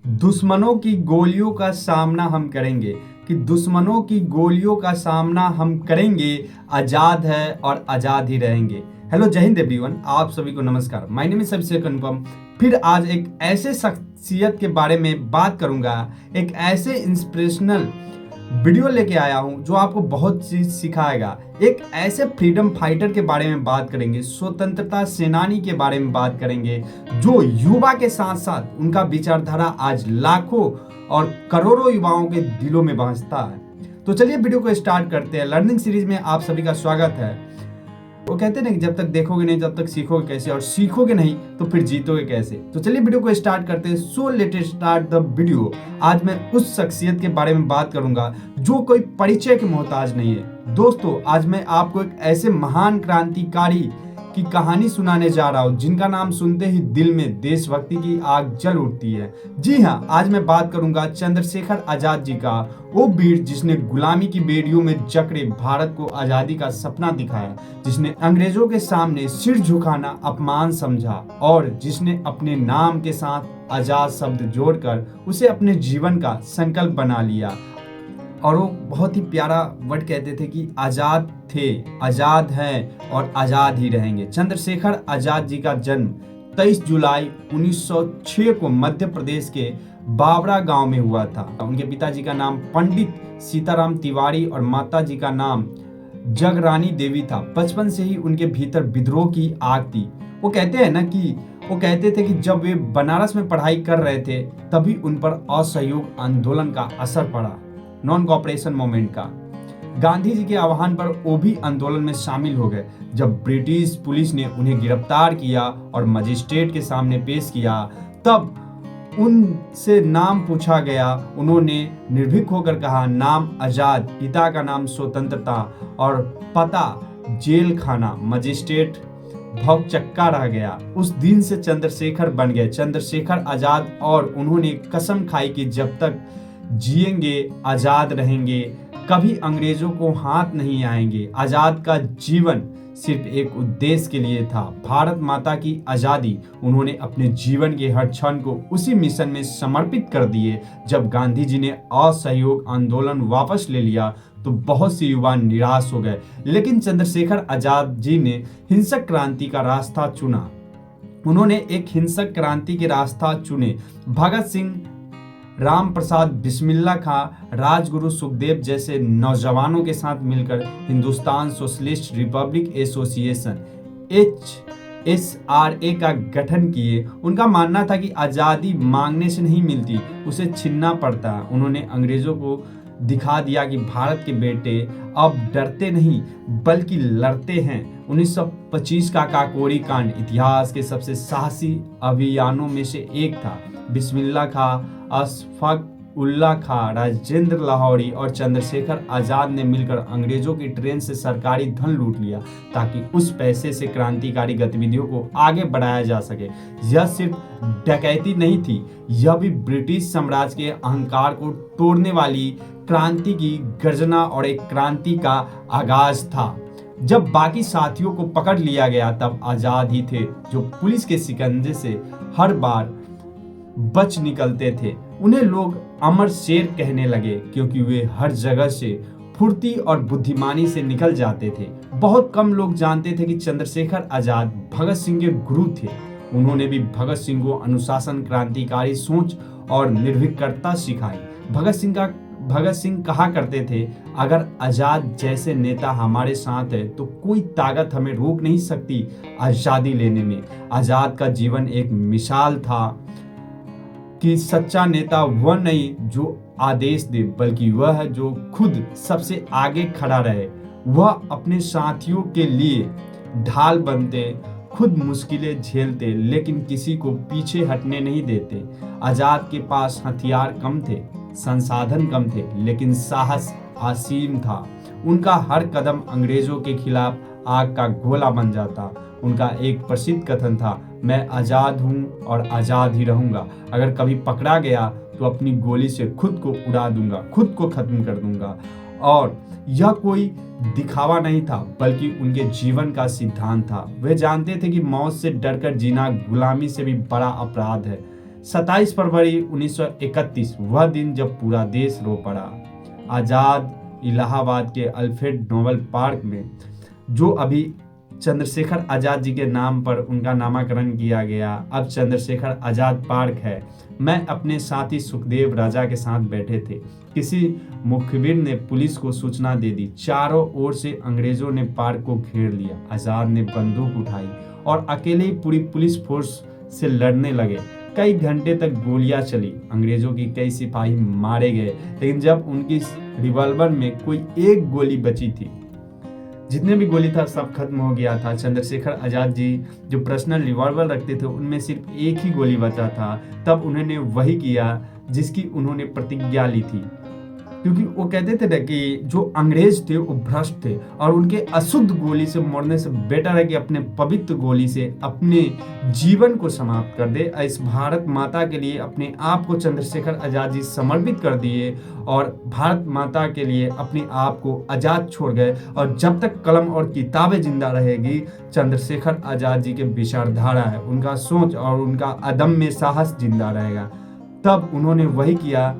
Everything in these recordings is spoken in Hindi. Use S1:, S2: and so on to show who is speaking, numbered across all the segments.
S1: दुश्मनों की गोलियों का सामना हम करेंगे कि दुश्मनों की गोलियों का सामना हम करेंगे। आजाद है और आजाद ही रहेंगे। हेलो, जय हिंद एवरीवन, आप सभी को नमस्कार। माय नेम इज अभिषेक अनुपम। फिर आज एक ऐसे शख्सियत के बारे में बात करूंगा, एक ऐसे इंस्पिरेशनल वीडियो लेके आया हूं जो आपको बहुत चीज सिखाएगा। एक ऐसे फ्रीडम फाइटर के बारे में बात करेंगे, स्वतंत्रता सेनानी के बारे में बात करेंगे, जो युवा के साथ साथ उनका विचारधारा आज लाखों और करोड़ों युवाओं के दिलों में बसता है। तो चलिए वीडियो को स्टार्ट करते हैं। लर्निंग सीरीज में आप सभी का स्वागत है। वो कहते हैं ना कि जब तक देखोगे नहीं तब तक सीखोगे कैसे, और सीखोगे नहीं तो फिर जीतोगे कैसे। तो चलिए वीडियो को स्टार्ट करते हैं। So let start the video. आज मैं उस शख्सियत के बारे में बात करूंगा जो कोई परिचय के मोहताज नहीं है। दोस्तों, आज मैं आपको एक ऐसे महान क्रांतिकारी की कहानी सुनाने जा रहा हूं जिनका नाम सुनते ही दिल में देशभक्ति की आग जल उठती है। जी हाँ, आज मैं बात करूंगा चंद्रशेखर आजाद जी का, वो वीर जिसने गुलामी की बेड़ियों में जकड़े भारत को आजादी का सपना दिखाया, जिसने अंग्रेजों के सामने सिर झुकाना अपमान समझा और जिसने अपने नाम के साथ आजाद शब्द जोड़कर उसे अपने जीवन का संकल्प बना लिया। और वो बहुत ही प्यारा वर्ड कहते थे कि आजाद थे, आजाद हैं और आजाद ही रहेंगे। चंद्रशेखर आजाद जी का जन्म 23 जुलाई 1906 को मध्य प्रदेश के बावरा गांव में हुआ था। उनके पिताजी का नाम पंडित सीताराम तिवारी और माता जी का नाम जगरानी देवी था। बचपन से ही उनके भीतर विद्रोह की आग थी। वो कहते थे कि जब वे बनारस में पढ़ाई कर रहे थे तभी उन पर असहयोग आंदोलन का असर पड़ा, नॉन कॉपरेशन मूवमेंट का। गांधी जी के आह्वान पर वो भी आंदोलन में शामिल हो गए। जब ब्रिटिश पुलिस ने उन्हें गिरफ्तार किया और मजिस्ट्रेट के सामने पेश किया, तब उनसे नाम पूछा गया। उन्होंने निर्भीक होकर कहा, नाम आजाद, पिता का नाम स्वतंत्रता और पता जेल खाना। मजिस्ट्रेट भौचक्का रह गया। उस दिन से चंद्रशेखर बन गए चंद्रशेखर आजाद, और उन्होंने कसम खाई कि जब तक जिएंगे आजाद रहेंगे, कभी अंग्रेजों को हाथ नहीं आएंगे। आजाद का जीवन सिर्फ एक उद्देश्य के लिए था, भारत माता की आजादी। उन्होंने अपने जीवन के हर क्षण को उसी मिशन में समर्पित कर दिए। जब गांधी जी ने असहयोग आंदोलन वापस ले लिया तो बहुत से युवा निराश हो गए, लेकिन चंद्रशेखर आजाद जी ने हिंसक क्रांति का रास्ता चुना। उन्होंने एक हिंसक क्रांति के रास्ता चुने। भगत सिंह, राम प्रसाद बिस्मिल्ला खां, राजगुरु सुखदेव जैसे नौजवानों के साथ मिलकर Hindustan socialist Republic association HSRA का गठन किए। उनका मानना था कि आज़ादी मांगने से नहीं मिलती, उसे छीनना पड़ता है। उन्होंने अंग्रेजों को दिखा दिया कि भारत के बेटे अब डरते नहीं बल्कि लड़ते हैं। 1925 का काकोरी कांड इतिहास के सबसे साहसी अभियानों में से एक था। बिस्मिल्ला खां, अशफाक उल्ला खां, राजेंद्र लाहौरी और चंद्रशेखर आजाद ने मिलकर अंग्रेजों की ट्रेन से सरकारी धन लूट लिया ताकि उस पैसे से क्रांतिकारी गतिविधियों को आगे बढ़ाया जा सके। यह सिर्फ डकैती नहीं थी, यह भी ब्रिटिश साम्राज्य के अहंकार को तोड़ने वाली क्रांति की गर्जना और एक क्रांति का आगाज था। जब बाकी साथियों को पकड़ लिया गया तब आजाद ही थे जो पुलिस के शिकंजे से हर बार बच निकलते थे। उन्हें लोग अमर शेर कहने लगे क्योंकि वे हर जगह से फुर्ती और बुद्धिमानी से निकल जाते थे। बहुत कम लोग जानते थे कि चंद्रशेखर आजाद भगत सिंह के गुरु थे। उन्होंने भी भगत सिंह को अनुशासन, क्रांतिकारी सोच और निर्भीकता सिखाई। भगत सिंह कहा करते थे, अगर आजाद जैसे नेता हमारे साथ है तो कोई ताकत हमें रोक नहीं सकती आजादी लेने में। आजाद का जीवन एक मिसाल था कि सच्चा नेता वह नहीं जो आदेश दे, बल्कि वह है जो खुद सबसे आगे खड़ा रहे। वह अपने साथियों के लिए ढाल बनते, खुद मुश्किलें झेलते, लेकिन किसी को पीछे हटने नहीं देते। आजाद के पास हथियार कम थे, संसाधन कम थे, लेकिन साहस असीम था। उनका हर कदम अंग्रेजों के खिलाफ आग का गोला बन जाता। उनका एक प्रसिद्ध कथन था, मैं आजाद हूं और आजाद ही रहूंगा। अगर कभी पकड़ा गया तो अपनी गोली से खुद को उड़ा दूंगा, खुद को खत्म कर दूंगा। और यह कोई दिखावा नहीं था बल्कि उनके जीवन का सिद्धांत था। वे जानते थे कि मौत से डरकर जीना गुलामी से भी बड़ा अपराध है। 27 फरवरी 1931 वह दिन जब पूरा देश रो पड़ा। आज़ाद इलाहाबाद के अल्फ्रेड नोबल पार्क में, जो अभी चंद्रशेखर आज़ाद जी के नाम पर उनका नामकरण किया गया, अब चंद्रशेखर आज़ाद पार्क है। मैं अपने साथी सुखदेव राजा के साथ बैठे थे। किसी मुखबिर ने पुलिस को सूचना दे दी। चारों ओर से अंग्रेजों ने पार्क को घेर लिया। आज़ाद ने बंदूक उठाई और अकेले ही पूरी पुलिस फोर्स से लड़ने लगे। कई घंटे तक गोलियां चली। अंग्रेजों की कई सिपाही मारे गए, लेकिन जब उनकी रिवॉल्वर में कोई एक गोली बची थी, जितने भी गोली था सब खत्म हो गया था। चंद्रशेखर आज़ाद जी जो पर्सनल रिवॉल्वर रखते थे, उनमें सिर्फ एक ही गोली बचा था। तब उन्होंने वही किया जिसकी उन्होंने प्रतिज्ञा ली थी, क्योंकि वो कहते थे ना कि जो अंग्रेज थे वो भ्रष्ट थे और उनके अशुद्ध गोली से मरने से बेटर है कि अपने पवित्र गोली से अपने जीवन को समाप्त कर दे। इस भारत माता के लिए अपने आप को चंद्रशेखर आज़ाद जी समर्पित कर दिए और भारत माता के लिए अपने आप को आज़ाद छोड़ गए। और जब तक कलम और किताबें जिंदा रहेगी, चंद्रशेखर आज़ाद जी के विचारधारा है, उनका सोच और उनका अदम्य साहस जिंदा रहेगा। तब उन्होंने वही किया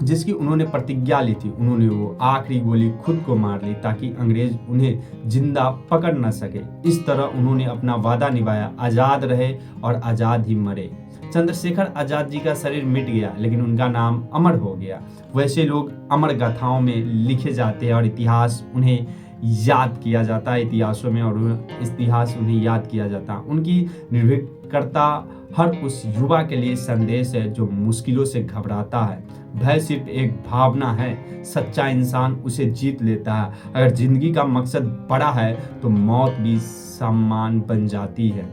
S1: जिसकी उन्होंने प्रतिज्ञा ली थी। उन्होंने वो आखिरी गोली खुद को मार ली ताकि अंग्रेज उन्हें जिंदा पकड़ न सके। इस तरह उन्होंने अपना वादा निभाया, आज़ाद रहे और आज़ाद ही मरे। चंद्रशेखर आज़ाद जी का शरीर मिट गया, लेकिन उनका नाम अमर हो गया। वैसे लोग अमर गाथाओं में लिखे जाते हैं और इतिहास उन्हें याद किया जाता है, इतिहासों में, और इतिहास उन्हें याद किया जाता है। उनकी निर्भीकता हर उस युवा के लिए संदेश है जो मुश्किलों से घबराता है। भय सिर्फ एक भावना है, सच्चा इंसान उसे जीत लेता है। अगर जिंदगी का मकसद बड़ा है तो मौत भी सम्मान बन जाती है।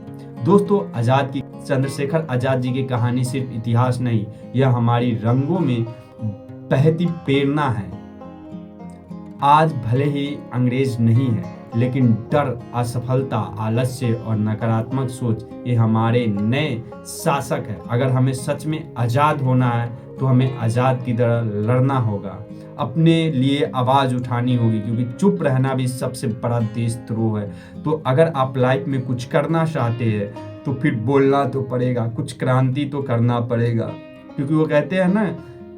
S1: दोस्तों, आज़ाद की चंद्रशेखर आज़ाद जी की कहानी सिर्फ इतिहास नहीं, यह हमारी रंगों में बहती प्रेरणा है। आज भले ही अंग्रेज नहीं है, लेकिन डर, असफलता, आलस्य और नकारात्मक सोच ये हमारे नए शासक है। अगर हमें सच में आज़ाद होना है तो हमें आज़ाद की तरह लड़ना होगा, अपने लिए आवाज़ उठानी होगी, क्योंकि चुप रहना भी सबसे बड़ा देशद्रोह है। तो अगर आप लाइफ में कुछ करना चाहते हैं तो फिर बोलना तो पड़ेगा, कुछ क्रांति तो करना पड़ेगा। क्योंकि वो कहते हैं ना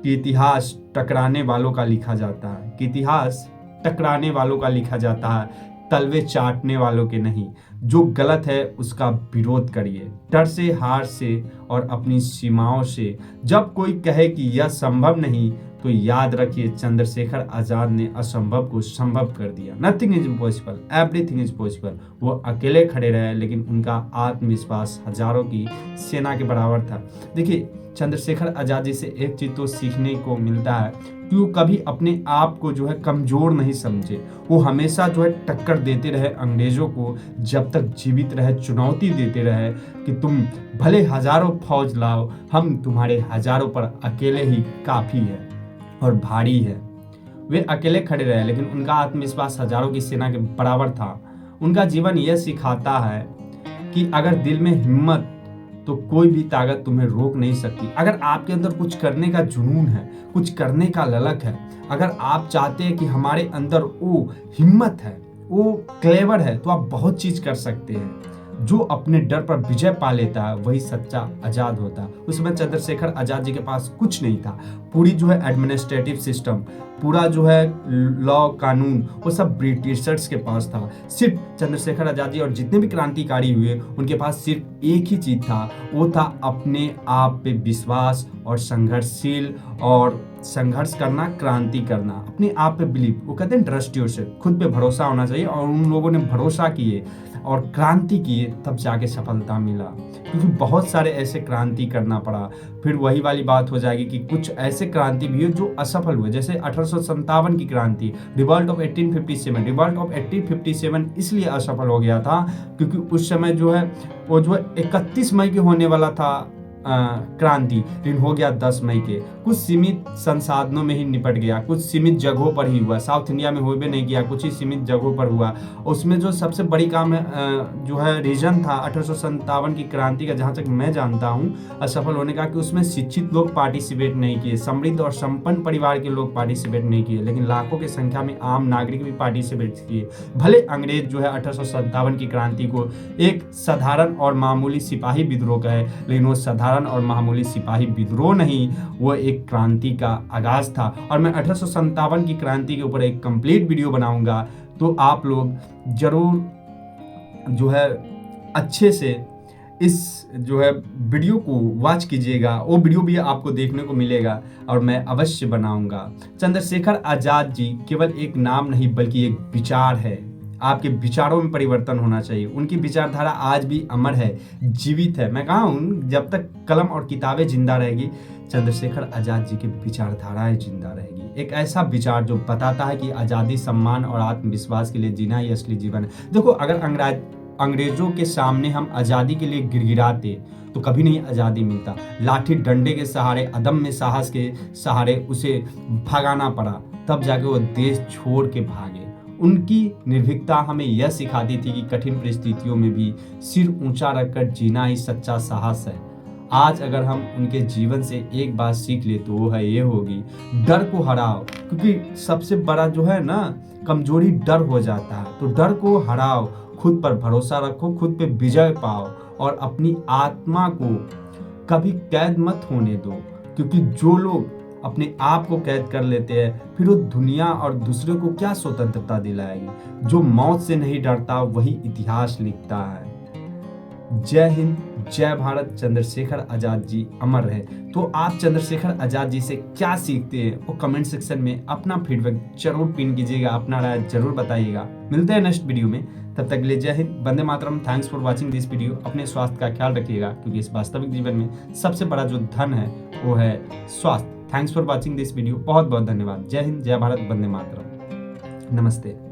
S1: कि इतिहास टकराने वालों का लिखा जाता है, कि इतिहास टकराने वालों का लिखा जाता है, तलवे चाटने वालों के नहीं। जो गलत है उसका विरोध करिए, डर से, हार से और अपनी सीमाओं से। जब कोई कहे कि यह संभव नहीं, तो याद रखिए चंद्रशेखर आज़ाद ने असंभव को संभव कर दिया। Nothing is impossible, everything is possible. वो अकेले खड़े रहे, लेकिन उनका आत्मविश्वास हजारों की सेना के बराबर था। देखिए, चंद्रशेखर आज़ाद जी से एक चीज तो सीखने को मिलता है कि वो कभी अपने आप को जो है कमजोर नहीं समझे। वो हमेशा जो है टक्कर देते रहे अंग्रेजों को, जब तक जीवित रहे चुनौती देते रहे कि तुम भले हजारों फौज लाओ, हम तुम्हारे हजारों पर अकेले ही काफी है और भारी है। वे अकेले खड़े रहे, लेकिन उनका आत्मविश्वास हजारों की सेना के बराबर था। उनका जीवन यह सिखाता है कि अगर दिल में हिम्मत, तो कोई भी ताकत तुम्हें रोक नहीं सकती। अगर आपके अंदर कुछ करने का जुनून है, कुछ करने का ललक है, अगर आप चाहते हैं कि हमारे अंदर वो हिम्मत है, वो क्लेवर है, तो आप बहुत चीज कर सकते हैं। जो अपने डर पर विजय पा लेता है वही सच्चा आज़ाद होता है। उस समय चंद्रशेखर आज़ाद जी के पास कुछ नहीं था। पूरी जो है एडमिनिस्ट्रेटिव सिस्टम, पूरा जो है लॉ कानून, वो सब ब्रिटिशर्स के पास था। सिर्फ चंद्रशेखर आज़ाद जी और जितने भी क्रांतिकारी हुए, उनके पास सिर्फ एक ही चीज था, वो था अपने आप पे विश्वास और संघर्षशील और संघर्ष करना, क्रांति करना, अपने आप पे बिलीव। वो कहते हैं ट्रस्ट योरसेल्फ, खुद पे भरोसा होना चाहिए। और उन लोगों ने भरोसा किए और क्रांति किए, तब जाके सफलता मिला। क्योंकि बहुत सारे ऐसे क्रांति करना पड़ा। फिर वही वाली बात हो जाएगी कि कुछ ऐसे क्रांति भी हुए जो असफल हुए, जैसे 1857 की क्रांति, रिवॉल्ट ऑफ 1857। रिवॉल्ट ऑफ 1857 इसलिए असफल हो गया था क्योंकि उस समय जो है वो जो है 31 मई के होने वाला था क्रांति, लेकिन हो गया 10 मई के। कुछ सीमित संसाधनों में ही निपट गया, कुछ सीमित जगहों पर ही हुआ। साउथ इंडिया में हुए भी नहीं किया, कुछ ही सीमित जगहों पर हुआ। उसमें जो सबसे बड़ी काम है जो है रीजन था 1857 की क्रांति का, जहाँ तक मैं जानता हूँ असफल होने का, कि उसमें शिक्षित लोग पार्टिसिपेट नहीं किए, समृद्ध और संपन्न परिवार के लोग पार्टिसिपेट नहीं किए, लेकिन लाखों की संख्या में आम नागरिक भी पार्टिसिपेट किए। भले अंग्रेज जो है 1857 की क्रांति को एक साधारण और मामूली सिपाही विद्रोह कहे, लेकिन वो साधारण साधारण और मामूली सिपाही विद्रोह नहीं, वो एक क्रांति का आगाज था। और मैं 1857 की क्रांति के ऊपर एक कंप्लीट वीडियो बनाऊंगा, तो आप लोग जरूर जो है अच्छे से इस जो है वीडियो को वॉच कीजिएगा। वो वीडियो भी आपको देखने को मिलेगा और मैं अवश्य बनाऊंगा। चंद्रशेखर आजाद जी केवल एक नाम नहीं बल्कि एक विचार है। आपके विचारों में परिवर्तन होना चाहिए। उनकी विचारधारा आज भी अमर है, जीवित है। मैं कहा हूँ जब तक कलम और किताबें जिंदा रहेगी, चंद्रशेखर आजाद जी की विचारधाराएं जिंदा रहेगी। एक ऐसा विचार जो बताता है कि आज़ादी, सम्मान और आत्मविश्वास के लिए जीना ही असली जीवन है। देखो, अगर अंग्रेजों के सामने हम आज़ादी के लिए गिड़गिड़ाते तो कभी नहीं आज़ादी मिलता। लाठी डंडे के सहारे, अदम्य साहस के सहारे उसे भगाना पड़ा, तब जाके वो देश छोड़ के भागे। उनकी निर्भीकता हमें यह सिखाती थी कि कठिन परिस्थितियों में भी सिर ऊंचा रखकर जीना ही सच्चा साहस है। आज अगर हम उनके जीवन से एक बात सीख ले तो वो है ये होगी, डर को हराओ। क्योंकि सबसे बड़ा जो है ना कमजोरी डर हो जाता है। तो डर को हराओ, खुद पर भरोसा रखो, खुद पे विजय पाओ और अपनी आत्मा को कभी कैद मत होने दो। क्योंकि जो लोग अपने आप को कैद कर लेते हैं, फिर वो दुनिया और दूसरे को क्या स्वतंत्रता दिलाएगी। जो मौत से नहीं डरता वही इतिहास लिखता है। जय हिंद, जय भारत। चंद्रशेखर आजाद जी अमर रहे। तो आप चंद्रशेखर आजाद जी से क्या सीखते हैं वो कमेंट सेक्शन में अपना फीडबैक जरूर पिन कीजिएगा, अपना राय जरूर बताइएगा। मिलते हैं नेक्स्ट वीडियो में, तब तक के लिए जय हिंद, वंदे मातरम। Thanks for watching this video. अपने स्वास्थ्य का ख्याल रखिएगा, क्योंकि इस वास्तविक जीवन में सबसे बड़ा जो धन है वो है स्वास्थ्य। Thanks for watching this video. बहुत बहुत धन्यवाद। जय हिंद, जय भारत, वंदे मातरम। नमस्ते।